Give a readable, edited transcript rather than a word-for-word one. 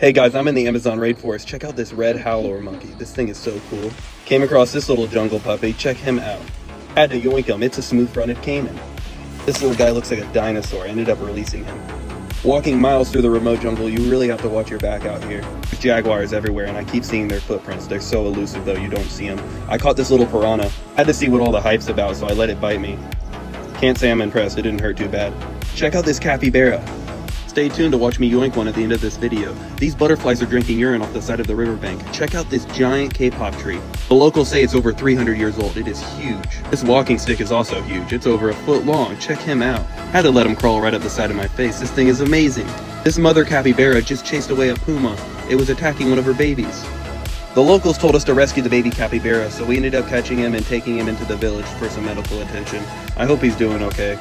Hey guys, I'm in the Amazon rainforest. Check out this red howler monkey. This thing is so cool. Came across this little jungle puppy. Check him out. Had to yoink him. It's a smooth-fronted caiman. This little guy looks like a dinosaur. I ended up releasing him. Walking miles through the remote jungle, you really have to watch your back out here. There's jaguars everywhere, and I keep seeing their footprints. They're so elusive, though, you don't see them. I caught this little piranha. Had to see what all the hype's about, so I let it bite me. Can't say I'm impressed. It didn't hurt too bad. Check out this capybara. Stay tuned to watch me yoink one at the end of this video. These butterflies are drinking urine off the side of the riverbank. Check out this giant K-pop tree. The locals say it's over 300 years old. It is huge. This walking stick is also huge. It's over a foot long. Check him out. Had to let him crawl right up the side of my face. This thing is amazing. This mother capybara just chased away a puma. It was attacking one of her babies. The locals told us to rescue the baby capybara, so we ended up catching him and taking him into the village for some medical attention. I hope he's doing okay.